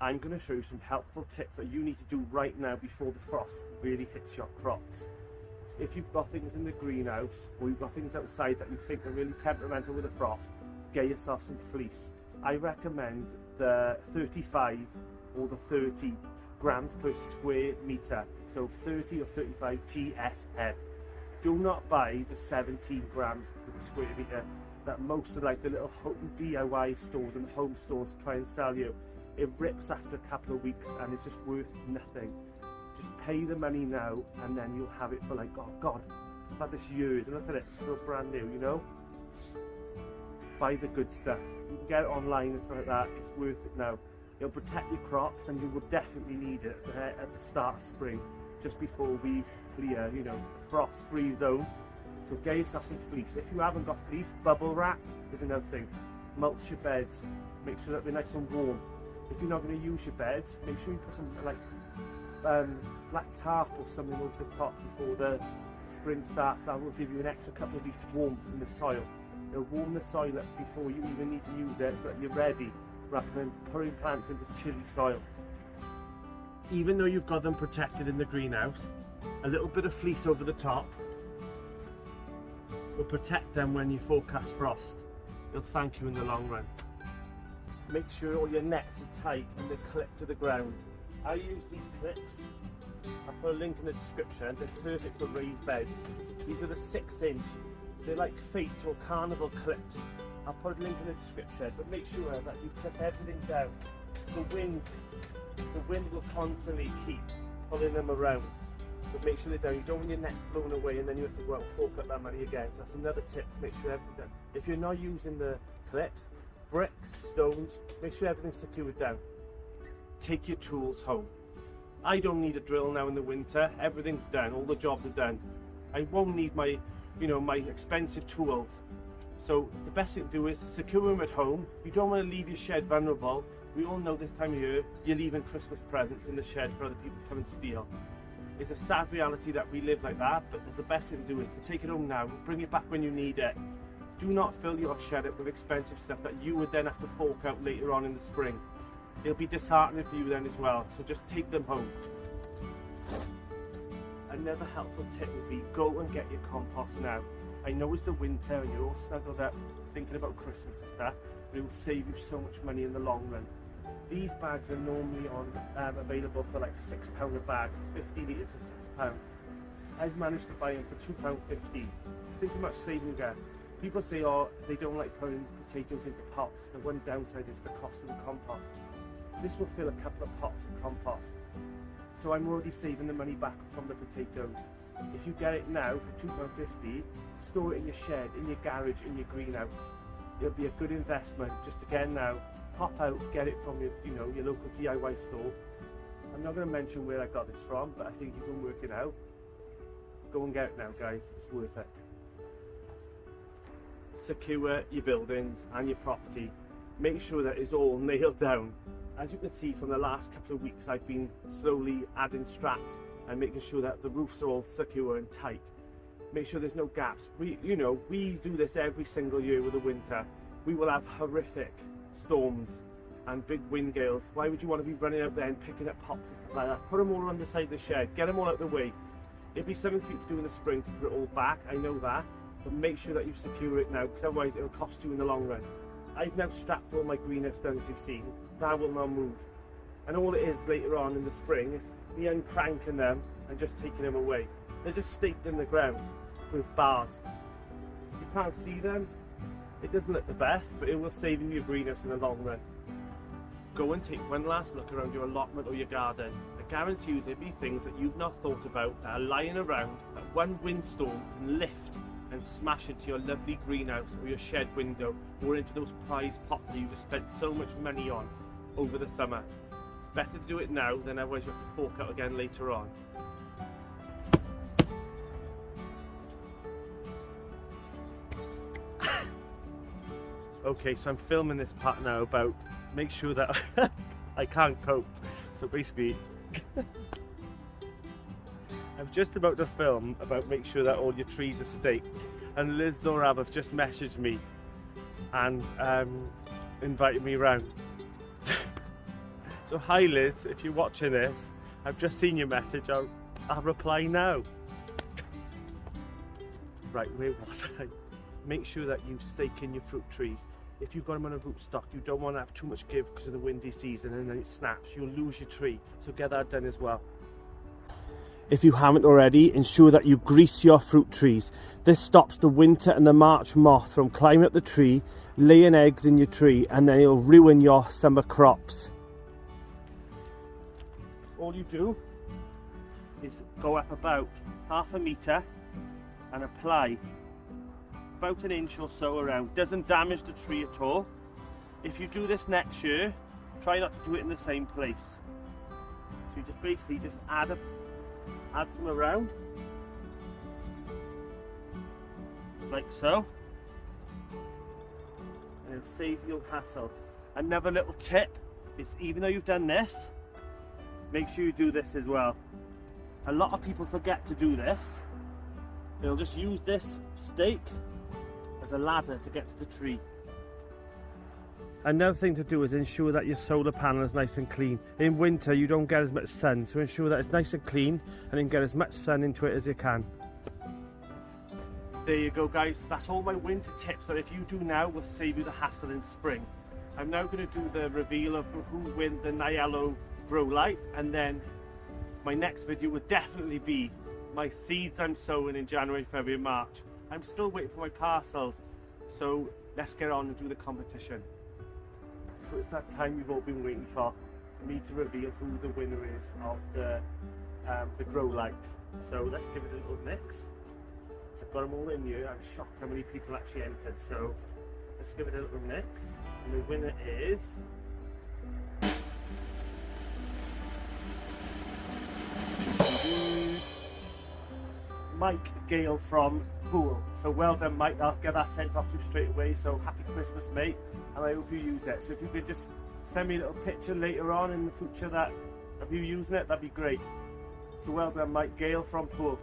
I'm going to show you some helpful tips that you need to do right now before the frost really hits your crops. If you've got things in the greenhouse or you've got things outside that you think are really temperamental with the frost, get yourself some fleece. I recommend the 35 or the 30 grams per square metre, so 30 or 35 GSM. Do not buy the 17 grams per square metre that most of like the little home DIY stores and home stores try and sell you. It rips after a couple of weeks and it's just worth nothing. Just pay the money now and then you'll have it for like, oh God, I've had this years and look at it, it's still brand new, you know? Buy the good stuff. You can get it online and stuff like that, it's worth it now. It'll protect your crops and you will definitely need it at the start of spring, just before we clear, you know, the frost-free zone. So get yourself some fleece. If you haven't got fleece, bubble wrap is another thing. Mulch your beds, make sure that they're nice and warm. If you're not going to use your beds, make sure you put some like black tarp or something over the top before the spring starts. That will give you an extra couple of weeks warmth in the soil. It'll warm the soil up before you even need to use it so that you're ready, rather than putting plants into chilly soil. Even though you've got them protected in the greenhouse, a little bit of fleece over the top will protect them when you forecast frost. They'll thank you in the long run. Make sure all your nets are tight and they're clipped to the ground. I use these clips. I'll put a link in the description. They're perfect for raised beds. These are the 6-inch. They're like fate or carnival clips. I'll put a link in the description, but make sure that you clip everything down. The wind will constantly keep pulling them around. But make sure they're down. You don't want your nets blown away and then you have to go out and fork out that money again. So that's another tip to make sure everything's done. If you're not using the clips, bricks, stones, make sure everything's secured down. Take your tools home. I don't need a drill now in the winter. Everything's done. All the jobs are done. I won't need my, my expensive tools. So the best thing to do is secure them at home. You don't want to leave your shed vulnerable. We all know this time of year, you're leaving Christmas presents in the shed for other people to come and steal. It's a sad reality that we live like that, but the best thing to do is to take it home now, bring it back when you need it. Do not fill your shed up with expensive stuff that you would then have to fork out later on in the spring. It'll be disheartening for you then as well, so just take them home. Another helpful tip would be go and get your compost now. I know it's the winter and you're all snuggled up thinking about Christmas and stuff, but it will save you so much money in the long run. These bags are normally available for like £6 a bag, 50 litres for £6. I've managed to buy them for £2.50. Think how much saving you get. People say, oh, they don't like putting potatoes into pots. The one downside is the cost of the compost. This will fill a couple of pots of compost. So I'm already saving the money back from the potatoes. If you get it now for £2.50, store it in your shed, in your garage, in your greenhouse. It'll be a good investment. Just again now, pop out, get it from your local DIY store. I'm not going to mention where I got this from, but I think you can work it out. Go and get it now, guys. It's worth it. Secure your buildings and your property. Make sure that it's all nailed down. As you can see from the last couple of weeks, I've been slowly adding straps and making sure that the roofs are all secure and tight. Make sure there's no gaps. We do this every single year with the winter. We will have horrific storms and big wind gales. Why would you want to be running out there and picking up pots and stuff like that? Put them all on the side of the shed. Get them all out of the way. It'd be something for you to do in the spring to put it all back. I know that. But make sure that you secure it now, because otherwise it'll cost you in the long run. I've now strapped all my greenhouse down, as you've seen. That will not move. And all it is later on in the spring is me uncranking them and just taking them away. They're just staked in the ground with bars. You can't see them. It doesn't look the best, but it will save you your greenhouse in the long run. Go and take one last look around your allotment or your garden. I guarantee you there'll be things that you've not thought about that are lying around that one windstorm can lift and smash into your lovely greenhouse or your shed window or into those prize pots that you just spent so much money on over the summer. It's better to do it now than otherwise you have to fork out again later on. Okay, so I'm filming this part now about make sure that I can't cope. So basically I'm just about to film about make sure that all your trees are staked, and Liz Zorab have just messaged me and invited me around. So hi Liz, if you're watching this, I've just seen your message, I'll reply now. Right, where was I? Make sure that you stake in your fruit trees. If you've got them on a rootstock, you don't want to have too much give because of the windy season and then it snaps, you'll lose your tree. So get that done as well. If you haven't already, ensure that you grease your fruit trees. This stops the winter and the March moth from climbing up the tree, laying eggs in your tree, and then it'll ruin your summer crops. All you do is go up about ½ metre and apply about an inch or so around. Doesn't damage the tree at all. If you do this next year, try not to do it in the same place. So you just basically just add some around, like so, and it'll save you hassle. Another little tip is, even though you've done this, make sure you do this as well. A lot of people forget to do this. They'll just use this stake as a ladder to get to the tree. Another thing to do is ensure that your solar panel is nice and clean. In winter you don't get as much sun, so ensure that it's nice and clean and then get as much sun into it as you can. There you go guys, that's all my winter tips that if you do now will save you the hassle in spring. I'm now going to do the reveal of who win the Niello Grow Light, and then my next video would definitely be my seeds I'm sowing in January, February, March. I'm still waiting for my parcels, so let's get on and do the competition. So it's that time you've all been waiting for me to reveal who the winner is of the Grow Light. So let's give it a little mix. I've got them all in here. I'm shocked how many people actually entered. So let's give it a little mix. And the winner is Mike Gale from Poole. So well done Mike, I'll get that sent off to you straight away. So happy Christmas mate, and I hope you use it. So if you could just send me a little picture later on in the future of you using it, that'd be great. So well done Mike Gale from Poole.